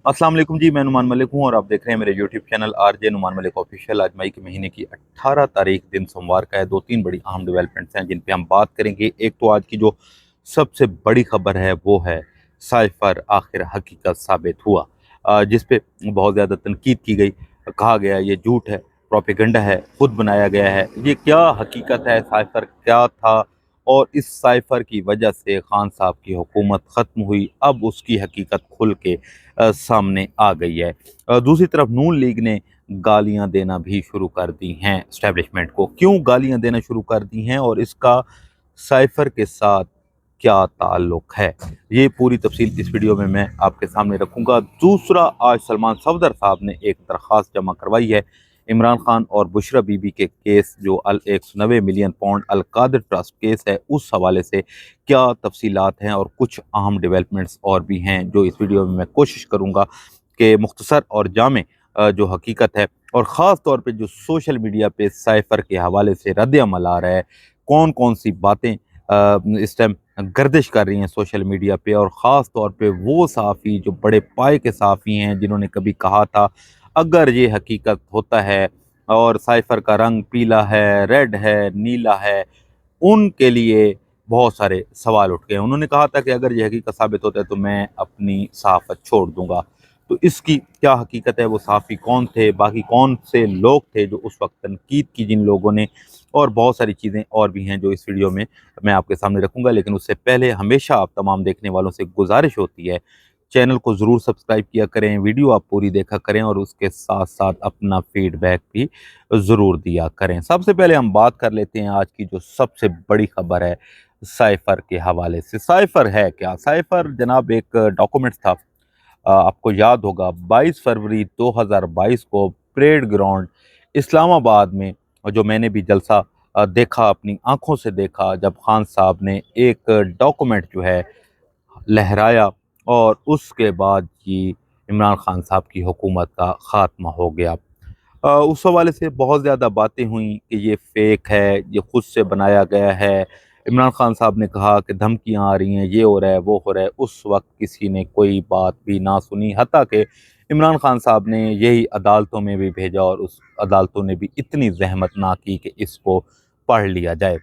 अस्सलाम वालेकुम जी, मैं नुमान मलिक हूँ और आप देख रहे हैं मेरे YouTube channel RJ Numan Malik official. आज मई के महीने की 18 तारीख दिन सोमवार का है। दो तीन बड़ी अहम डेवलपमेंट्स हैं जिन पे हम बात करेंगे। एक तो आज की जो सबसे बड़ी खबर है वो है साइफर आखिर हकीकत साबित हुआ, जिस पे बहुत ज़्यादा तनकीद की गई। कहा गया ये झूठ है, प्रोपेगेंडा है, खुद बनाया गया है। ये क्या हकीकत है, साइफर क्या था और इस साइफर की वजह से खान साहब की हुकूमत ख़त्म हुई, अब उसकी हकीकत खुल के सामने आ गई है। दूसरी तरफ नून लीग ने गालियां देना भी शुरू कर दी हैं एस्टेब्लिशमेंट को। क्यों गालियां देना शुरू कर दी हैं और इसका साइफर के साथ क्या ताल्लुक है, ये पूरी तफसील इस वीडियो में मैं आपके सामने रखूंगा। दूसरा, आज सलमान सफदर साहब ने एक दरख्वास्त जमा करवाई है इमरान खान और बुशरा बीबी के केस, जो अल 190 मिलियन पाउंड अल कादिर ट्रस्ट केस है, उस हवाले से क्या तफसीलात हैं और कुछ अहम डेवलपमेंट्स और भी हैं जो इस वीडियो में मैं कोशिश करूँगा कि मुख्तसर और जामे जो हकीकत है और ख़ास तौर पे जो सोशल मीडिया पे साइफर के हवाले से रद्द अमल आ रहा है, कौन कौन सी बातें इस टाइम गर्दिश कर रही हैं सोशल मीडिया पे, और ख़ास तौर पे वो सहाफ़ी जो बड़े पाए के सहाफ़ी हैं जिन्होंने कभी कहा था अगर ये हकीकत होता है और साइफर का रंग पीला है, रेड है, नीला है, उनके लिए बहुत सारे सवाल उठ गए। उन्होंने कहा था कि अगर ये हकीकत साबित होता है तो मैं अपनी सहाफ़त छोड़ दूंगा। तो इसकी क्या हकीकत है, वो सहाफ़ी कौन थे, बाकी कौन से लोग थे जो उस वक्त तनकीद की जिन लोगों ने, और बहुत सारी चीज़ें और भी हैं जो इस वीडियो में मैं आपके सामने रखूंगा। लेकिन उससे पहले हमेशा आप तमाम देखने वालों से गुजारिश होती है, चैनल को ज़रूर सब्सक्राइब किया करें, वीडियो आप पूरी देखा करें और उसके साथ साथ अपना फीडबैक भी ज़रूर दिया करें। सबसे पहले हम बात कर लेते हैं आज की जो सबसे बड़ी खबर है साइफर के हवाले से। साइफर है क्या? साइफर जनाब एक डॉक्यूमेंट था, आपको याद होगा 22 फरवरी 2022 को परेड ग्राउंड इस्लामाबाद में, जो मैंने भी जलसा देखा, अपनी आंखों से देखा, जब खान साहब ने एक डॉक्यूमेंट जो है लहराया और उसके बाद ही इमरान खान साहब की हुकूमत का ख़ात्मा हो गया। उस हवाले से बहुत ज़्यादा बातें हुई कि ये फ़ेक है, ये खुद से बनाया गया है। इमरान खान साहब ने कहा कि धमकियाँ आ रही हैं, ये हो रहा है, वो हो रहा है। उस वक्त किसी ने कोई बात भी ना सुनी, हत्ता कि इमरान खान साहब ने यही अदालतों में भी भेजा और उस अदालतों ने भी इतनी जहमत ना की कि इसको पढ़ लिया जाए।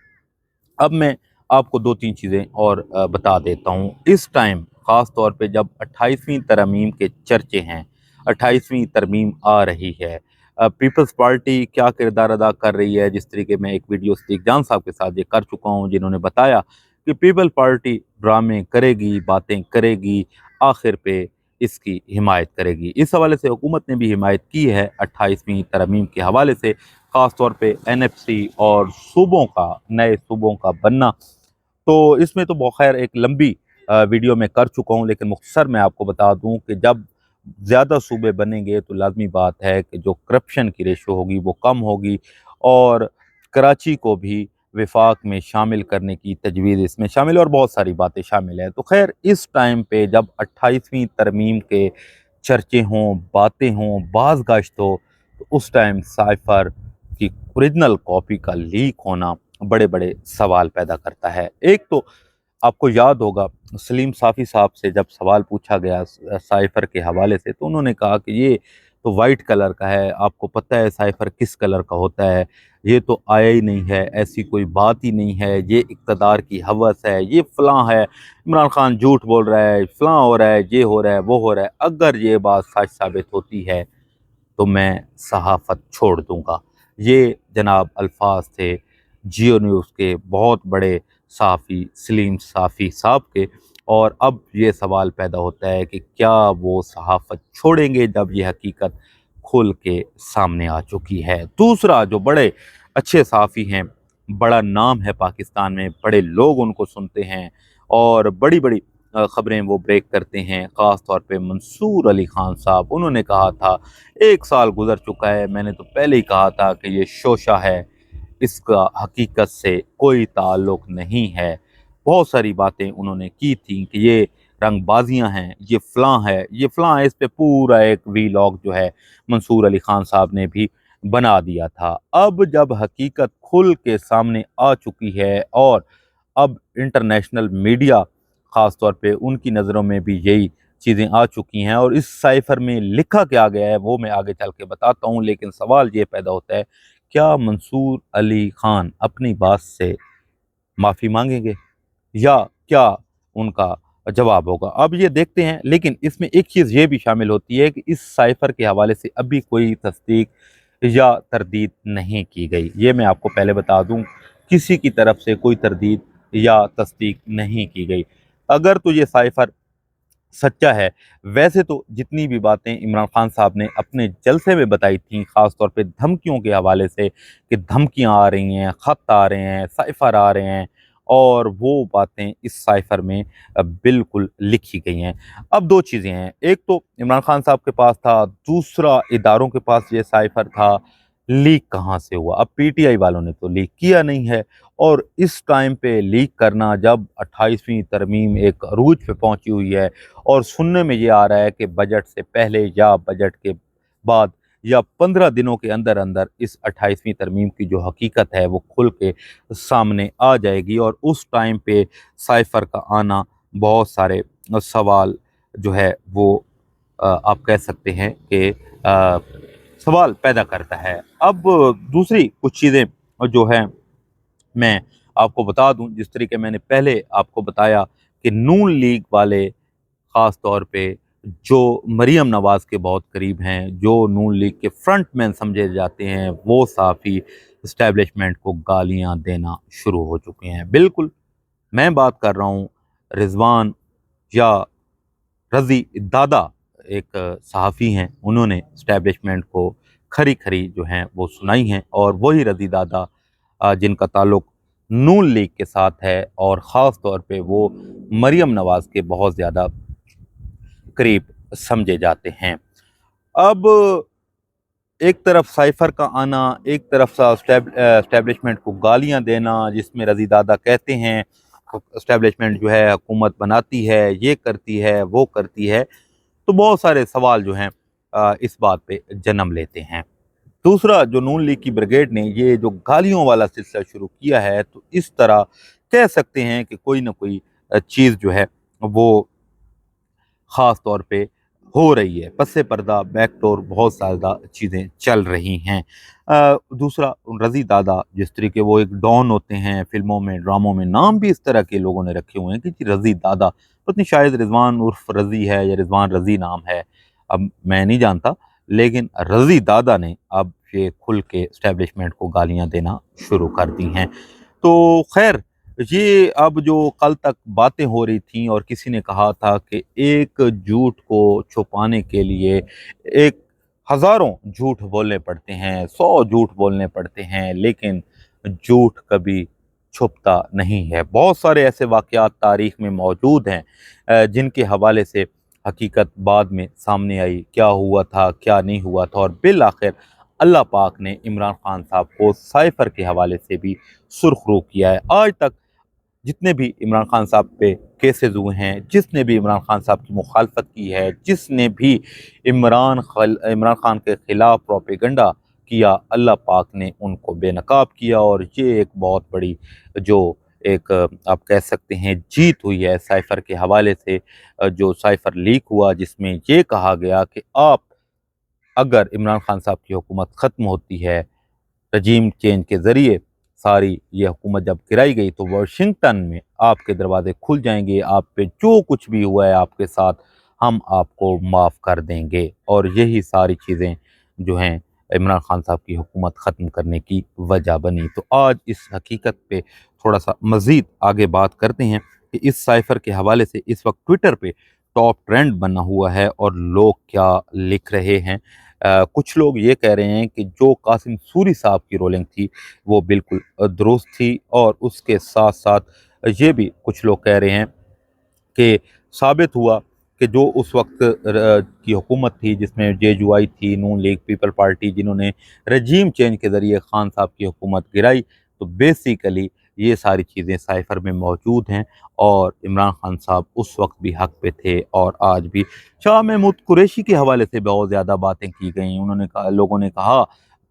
अब मैं आपको दो तीन चीज़ें और बता देता हूँ। इस टाइम ख़ास तौर पे जब 28वीं तरमीम के चर्चे हैं, 28वीं तरमीम आ रही है, पीपल्स पार्टी क्या किरदार अदा कर रही है, जिस तरीके मैं एक वीडियो सदीक जान साहब के साथ ये कर चुका हूँ, जिन्होंने बताया कि पीपल पार्टी ड्रामे करेगी, बातें करेगी, आखिर पे इसकी हिमायत करेगी। इस हवाले से हुकूमत ने भी हिमायत की है 28वीं तरमीम के हवाले से, ख़ास तौर पे एनएफसी और सूबों का, नए सूबों का बनना। तो इसमें तो खैर एक लंबी वीडियो में कर चुका हूँ, लेकिन मुख्तसर मैं आपको बता दूँ कि जब ज़्यादा सूबे बनेंगे तो लाजमी बात है कि जो करप्शन की रेशो होगी वो कम होगी और कराची को भी विफाक में शामिल करने की तजवीज़ इसमें शामिल है और बहुत सारी बातें शामिल है। तो खैर इस टाइम पे जब 28वीं तरमीम के चर्चे हों, बातें हों, बाज़ गश्त हो, तो उस टाइम साइफर की ओरिजिनल कॉपी का लीक होना बड़े बड़े सवाल पैदा करता है। एक तो आपको याद होगा सलीम साफ़ी साहब से जब सवाल पूछा गया साइफर के हवाले से, तो उन्होंने कहा कि ये तो वाइट कलर का है, आपको पता है साइफर किस कलर का होता है, ये तो आया ही नहीं है, ऐसी कोई बात ही नहीं है, ये इक़्तिदार की हवस है, ये फ़लाँ है, इमरान खान झूठ बोल रहा है, फ़लाँ हो रहा है, ये हो रहा है, वो हो रहा है। अगर ये बात सच साबित होती है तो मैं सहाफ़त छोड़ दूँगा। ये जनाब अल्फाज थे जियो न्यूज़ के बहुत बड़े सहाफ़ी सलीम साफ़ी साहब के, और अब ये सवाल पैदा होता है कि क्या वो सहाफ़त छोड़ेंगे जब ये हकीकत खुल के सामने आ चुकी है। दूसरा, जो बड़े अच्छे सहाफ़ी हैं, बड़ा नाम है पाकिस्तान में, बड़े लोग उनको सुनते हैं और बड़ी-बड़ी ख़बरें वो ब्रेक करते हैं, ख़ास तौर पे मंसूर अली ख़ान साहब। उन्होंने कहा था 1 साल गुज़र चुका है, मैंने तो पहले ही कहा था कि ये शोशा है, इसका हकीकत से कोई ताल्लुक़ नहीं है। बहुत सारी बातें उन्होंने की थी कि ये रंगबाज़ियाँ हैं, ये फ़लाँ है, ये फ़लाँ है। इस पे पूरा एक वीलॉग जो है मंसूर अली ख़ान साहब ने भी बना दिया था। अब जब हकीकत खुल के सामने आ चुकी है और अब इंटरनेशनल मीडिया ख़ास तौर पे उनकी नज़रों में भी यही चीज़ें आ चुकी हैं और इस साइफर में लिखा क्या गया है वो मैं आगे चल के बताता हूँ। लेकिन सवाल ये पैदा होता है, क्या मंसूर अली खान अपनी बात से माफ़ी मांगेंगे या क्या उनका जवाब होगा, अब ये देखते हैं। लेकिन इसमें एक चीज़ ये भी शामिल होती है कि इस साइफर के हवाले से अभी कोई तस्दीक या तरदीद नहीं की गई। ये मैं आपको पहले बता दूं, किसी की तरफ से कोई तरदीद या तस्दीक नहीं की गई। अगर तो ये साइफर सच्चा है, वैसे तो जितनी भी बातें इमरान खान साहब ने अपने जलसे में बताई थी, ख़ास तौर पे धमकियों के हवाले से कि धमकियां आ रही हैं, ख़त आ रहे हैं, साइफर आ रहे हैं, और वो बातें इस साइफर में बिल्कुल लिखी गई हैं। अब दो चीज़ें हैं, एक तो इमरान खान साहब के पास था, दूसरा इदारों के पास ये साइफर था। लीक कहाँ से हुआ? अब पीटीआई वालों ने तो लीक किया नहीं है, और इस टाइम पे लीक करना, जब 28वीं तरमीम एक अरूज पे पहुंची हुई है और सुनने में ये आ रहा है कि बजट से पहले या बजट के बाद या 15 दिनों के अंदर अंदर इस 28वीं तरमीम की जो हकीकत है वो खुल के सामने आ जाएगी, और उस टाइम पे साइफर का आना बहुत सारे सवाल जो है वो आप कह सकते हैं कि सवाल पैदा करता है। अब दूसरी कुछ चीज़ें जो है मैं आपको बता दूं, जिस तरीके मैंने पहले आपको बताया कि नून लीग वाले ख़ास तौर पे जो मरीम नवाज़ के बहुत करीब हैं, जो नून लीग के फ्रंट मैन समझे जाते हैं, वो साफ़ी इस्टेब्लिशमेंट को गालियां देना शुरू हो चुके हैं। बिल्कुल, मैं बात कर रहा हूँ रिजवान या रज़ी दादा, एक सहाफ़ी हैं, उन्होंने इस्टेब्लिशमेंट को खरी खरी जो हैं वो सुनाई हैं, और वही रज़ी दादा जिनका ताल्लुक़ नून लीग के साथ है, और ख़ास तौर पे वो मरीम नवाज़ के बहुत ज़्यादा करीब समझे जाते हैं। अब एक तरफ साइफर का आना, एक तरफ एस्टेब्लिशमेंट को गालियां देना, जिसमें रज़ी दादा कहते हैं एस्टेब्लिशमेंट जो है हुकूमत बनाती है, ये करती है, वो करती है, तो बहुत सारे सवाल जो हैं इस बात पे जन्म लेते हैं। दूसरा, जो नून लीग की ब्रिगेड ने ये जो गालियों वाला सिलसिला शुरू किया है, तो इस तरह कह सकते हैं कि कोई ना कोई चीज़ जो है वो ख़ास तौर पे हो रही है, पस्से पर्दा बैकडोर बहुत ज़्यादा चीज़ें चल रही हैं। दूसरा, रज़ी दादा जिस तरीके वो एक डॉन होते हैं फ़िल्मों में, ड्रामों में, नाम भी इस तरह के लोगों ने रखे हुए हैं कि जी रज़ी दादा, पता नहीं शायद रिज़वान उर्फ़ रज़ी है या रिज़वान रज़ी नाम है, अब मैं नहीं जानता, लेकिन रज़ी दादा ने अब ये खुल के एस्टेब्लिशमेंट को गालियाँ देना शुरू कर दी हैं। तो खैर, ये अब जो कल तक बातें हो रही थीं और किसी ने कहा था कि एक झूठ को छुपाने के लिए एक हज़ारों झूठ बोलने पड़ते हैं, 100 झूठ बोलने पड़ते हैं, लेकिन झूठ कभी छुपता नहीं है। बहुत सारे ऐसे वाक़यात तारीख़ में मौजूद हैं जिनके हवाले से हकीकत बाद में सामने आई, क्या हुआ था, क्या नहीं हुआ था, और बिल-आख़िर अल्लाह पाक ने इमरान खान साहब को साइफर के हवाले से भी सुर्ख़रू किया है। आज तक जितने भी इमरान खान साहब पे केसेस हुए हैं, जिसने भी इमरान खान साहब की मुखालफत की है, जिसने भी इमरान खान के ख़िलाफ़ प्रोपेगेंडा किया, अल्लाह पाक ने उनको बेनकाब किया, और ये एक बहुत बड़ी जो एक आप कह सकते हैं जीत हुई है साइफर के हवाले से। जो साइफर लीक हुआ, जिसमें ये कहा गया कि आप, अगर इमरान खान साहब की हुकूमत ख़त्म होती है रजीम चेंज के ज़रिए, सारी ये हुकूमत जब गिराई गई, तो वाशिंगटन में आपके दरवाजे खुल जाएंगे, आप पे जो कुछ भी हुआ है आपके साथ, हम आपको माफ़ कर देंगे। और यही सारी चीज़ें जो हैं इमरान खान साहब की हुकूमत ख़त्म करने की वजह बनी। तो आज इस हकीकत पे थोड़ा सा मज़ीद आगे बात करते हैं कि इस साइफ़र के हवाले से इस वक्त ट्विटर पे टॉप ट्रेंड बना हुआ है और लोग क्या लिख रहे हैं। कुछ लोग ये कह रहे हैं कि जो कासिम सूरी साहब की रोलिंग थी वो बिल्कुल दुरुस्त थी, और उसके साथ साथ ये भी कुछ लोग कह रहे हैं कि साबित हुआ कि जो उस वक्त की हुकूमत थी, जिसमें जेजुआई थी, नून लीग, पीपल पार्टी, जिन्होंने रजीम चेंज के ज़रिए खान साहब की हुकूमत गिराई, तो बेसिकली ये सारी चीज़ें साइफर में मौजूद हैं, और इमरान खान साहब उस वक्त भी हक पे थे और आज भी। शाह महमूद कुरैशी के हवाले से बहुत ज़्यादा बातें की गई। उन्होंने कहा, लोगों ने कहा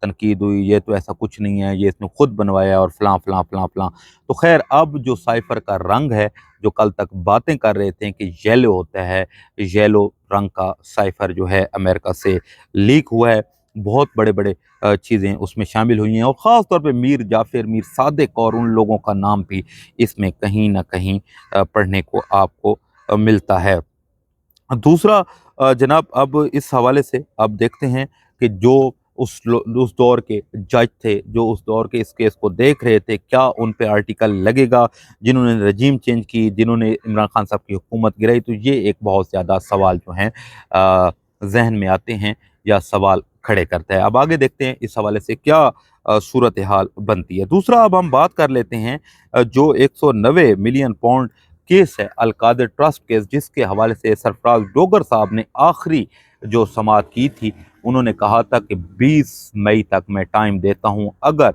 तनकीद हुई, ये तो ऐसा कुछ नहीं है, ये इसने खुद बनवाया और फ़लाँ फ़लाँ फ़लाँ फ़लाँ। तो खैर अब जो साइफ़र का रंग है, जो कल तक बातें कर रहे थे कि येलो होता है, येलो रंग का साइफ़र जो है अमेरिका से लीक हुआ है। बहुत बड़े-बड़े चीज़ें उसमें शामिल हुई हैं और ख़ास तौर पे मीर जाफ़र, मीर सादिक और उन लोगों का नाम भी इसमें कहीं न कहीं पढ़ने को आपको मिलता है। दूसरा जनाब, अब इस हवाले से अब देखते हैं कि जो उस दौर के जज थे, जो उस दौर के इस केस को देख रहे थे, क्या उन पे आर्टिकल लगेगा? जिन्होंने रजीम चेंज की, जिन्होंने इमरान खान साहब की हुकूमत गिराई, तो ये एक बहुत ज़्यादा सवाल जो हैं ज़हन में आते हैं या सवाल खड़े करता है। अब आगे देखते हैं इस हवाले से क्या सूरत हाल बनती है। दूसरा अब हम बात कर लेते हैं जो 190 मिलियन पाउंड केस है, अलकादिर ट्रस्ट केस, जिसके हवाले से सरफराज डोगर साहब ने आखिरी जो समाअत की थी, उन्होंने कहा था कि 20 मई तक मैं टाइम देता हूं, अगर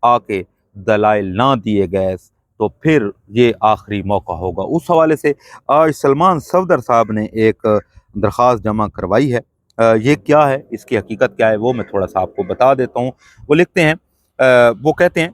आके दलाइल ना दिए गए तो फिर ये आखिरी मौका होगा। उस हवाले से आज सलमान सफदर साहब ने एक दरख्वास्त जमा करवाई है। ये क्या है, इसकी हकीकत क्या है, वो मैं थोड़ा सा आपको बता देता हूँ। वो लिखते हैं, वो कहते हैं,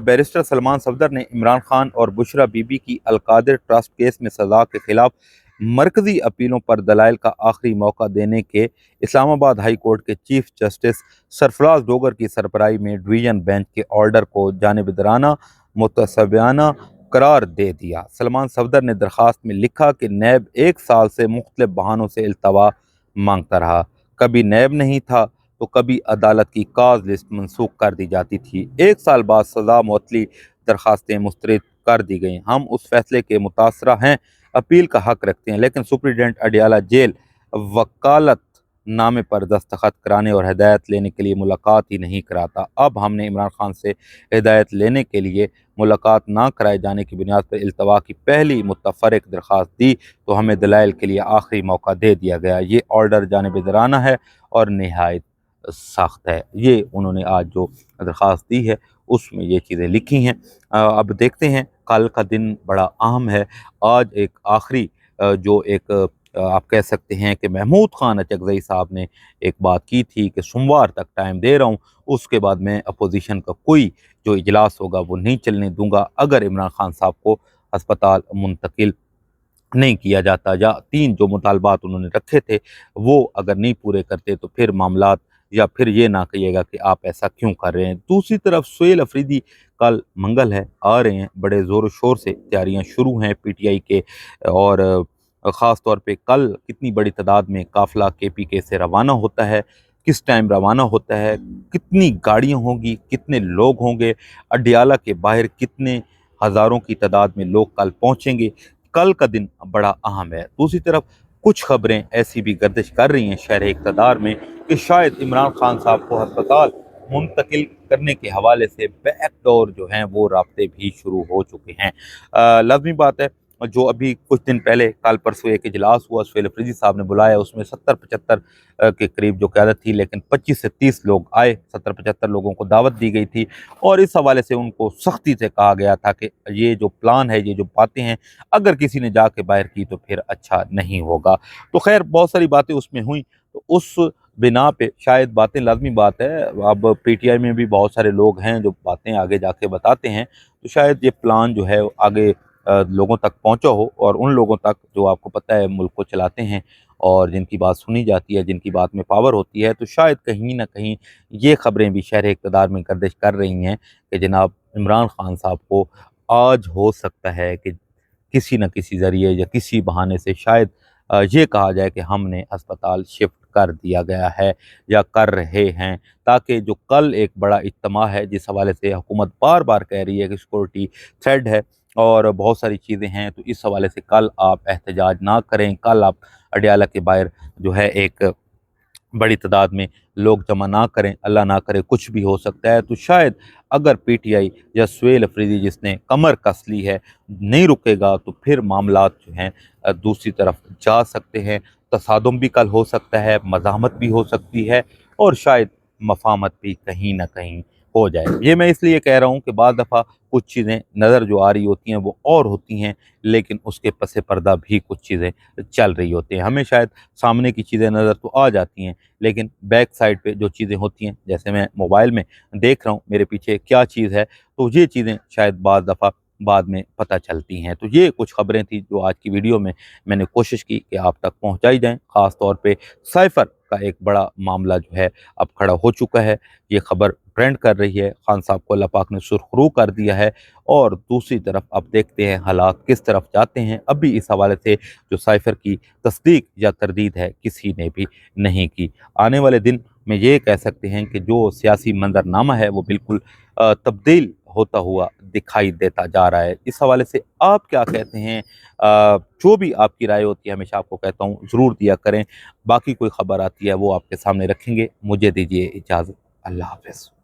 बैरिस्टर सलमान सफदर ने इमरान खान और बुशरा बीबी की अलकादिर ट्रस्ट केस में सज़ा के खिलाफ मरकजी अपीलों पर दलाइल का आखिरी मौका देने के इस्लामाबाद हाई कोर्ट के चीफ जस्टिस सरफराज डोगर की सरबराही में डिवीज़न बेंच के ऑर्डर को जानिबदाराना मुतसब्बियाना करार दे दिया। सलमान सफदर ने दरख्वास्त में लिखा कि नैब 1 साल से मुख्तलिफ बहानों से इल्तवा मांगता रहा, कभी नैब नहीं था तो कभी अदालत की काज लिस्ट मनसूख कर दी जाती थी। 1 साल बाद सज़ा मुअत्तली दरखास्तें मुस्तरद कर दी गईं। हम उस फैसले के मुतासरा हैं, अपील का हक रखते हैं, लेकिन सुप्रीडेंट अडियाला जेल वकालत नामे पर दस्तखत कराने और हिदायत लेने के लिए मुलाकात ही नहीं कराता। अब हमने इमरान खान से हिदायत लेने के लिए मुलाकात ना कराए जाने की बुनियाद पर इल्तवा की पहली मुतफरक दरख्वास्त दी तो हमें दलाइल के लिए आखिरी मौका दे दिया गया। ये ऑर्डर जानिबदाराना है और नहायत सख्त है। ये उन्होंने आज जो दरख्वास्त दी है उसमें ये चीज़ें लिखी हैं। अब देखते हैं, कल का दिन बड़ा अहम है। आज एक आखिरी जो एक आप कह सकते हैं कि महमूद खान अचकज़ई साहब ने एक बात की थी कि सोमवार तक टाइम दे रहा हूँ, उसके बाद मैं अपोजिशन का कोई जो इजलास होगा वो नहीं चलने दूंगा अगर इमरान खान साहब को अस्पताल मुंतकिल नहीं किया जाता, या 3 जो मुतालबात उन्होंने रखे थे वो अगर नहीं पूरे करते तो फिर मामलात, या फिर ये ना कहिएगा कि आप ऐसा क्यों कर रहे हैं। दूसरी तरफ सुहेल अफरीदी कल मंगल है, आ रहे हैं, बड़े ज़ोर शोर से तैयारियां शुरू हैं पीटीआई के, और ख़ास तौर पे कल कितनी बड़ी तादाद में काफ़िला केपीके से रवाना होता है, किस टाइम रवाना होता है, कितनी गाड़ियाँ होंगी, कितने लोग होंगे, अडियाला के बाहर कितने हज़ारों की तादाद में लोग कल पहुँचेंगे। कल का दिन बड़ा अहम है। दूसरी तरफ कुछ खबरें ऐसी भी गर्दिश कर रही हैं शहर इक़्तिदार में कि शायद इमरान खान साहब को अस्पताल मुंतकिल करने के हवाले से बैकडोर जो हैं वो राब्ते भी शुरू हो चुके हैं। लाज़मी बात है, जो अभी कुछ दिन पहले कल परसों एक इजलास हुआ सुहेल अफरीदी साहब ने बुलाया, उसमें 70-75 के करीब जो क़यादत थी, लेकिन 25 से 30 लोग आए, 70-75 लोगों को दावत दी गई थी और इस हवाले से उनको सख्ती से कहा गया था कि ये जो प्लान है, ये जो बातें हैं, अगर किसी ने जाके बाहर की तो फिर अच्छा नहीं होगा। तो खैर बहुत सारी बातें उसमें हुई, तो उस बिना पे शायद बातें, लाज़मी बात है, अब पीटीआई में भी बहुत सारे लोग हैं जो बातें आगे जाके बताते हैं, तो शायद ये प्लान जो है आगे लोगों तक पहुंचा हो, और उन लोगों तक जो आपको पता है मुल्क को चलाते हैं और जिनकी बात सुनी जाती है, जिनकी बात में पावर होती है, तो शायद कहीं ना कहीं ये खबरें भी शहर इक़्तिदार में गर्दिश कर रही हैं कि जनाब इमरान खान साहब को आज हो सकता है कि किसी न किसी ज़रिए या किसी बहाने से शायद ये कहा जाए कि हमने अस्पताल शिफ्ट कर दिया गया है या कर रहे हैं, ताकि जो कल एक बड़ा इज्तिमा है जिस हवाले से हुकूमत बार बार कह रही है कि सिक्योरिटी थ्रेड है और बहुत सारी चीज़ें हैं, तो इस हवाले से कल आप एहतजाज ना करें, कल आप अडियाला के बाहर जो है एक बड़ी तादाद में लोग जमा ना करें, अल्लाह ना करे कुछ भी हो सकता है। तो शायद अगर पीटीआई या सुहेल अफरीदी जिसने कमर कस ली है नहीं रुकेगा तो फिर मामलात जो हैं दूसरी तरफ जा सकते हैं। तसादुम भी कल हो सकता है, मज़ाहमत भी हो सकती है और शायद मफाहमत भी कहीं ना कहीं हो जाए। ये मैं इसलिए कह रहा हूँ कि बाद दफ़ा कुछ चीज़ें नज़र जो आ रही होती हैं वो और होती हैं, लेकिन उसके पसे पर्दा भी कुछ चीज़ें चल रही होती हैं। हमें शायद सामने की चीज़ें नज़र तो आ जाती हैं, लेकिन बैक साइड पे जो चीज़ें होती हैं, जैसे मैं मोबाइल में देख रहा हूँ मेरे पीछे क्या चीज़ है, तो ये चीज़ें शायद बाद दफ़ा बाद में पता चलती हैं। तो ये कुछ खबरें थी जो आज की वीडियो में मैंने कोशिश की कि आप तक पहुँचाई जाएँ। ख़ास तौर पे साइफ़र का एक बड़ा मामला जो है अब खड़ा हो चुका है। ये खबर ट्रेंड कर रही है, खान साहब को अल्लाह पाक ने सुरखरू कर दिया है, और दूसरी तरफ अब देखते हैं हालात किस तरफ जाते हैं। अभी इस हवाले से जो साइफ़र की तस्दीक या तरदीद है किसी ने भी नहीं की। आने वाले दिन में ये कह सकते हैं कि जो सियासी मंज़रनामा है वो बिल्कुल तब्दील होता हुआ दिखाई देता जा रहा है। इस हवाले से आप क्या कहते हैं? जो भी आपकी राय होती है, हमेशा आपको कहता हूँ ज़रूर दिया करें। बाकी कोई खबर आती है वो आपके सामने रखेंगे। मुझे दीजिए इजाज़त। अल्लाह हाफ़िज़।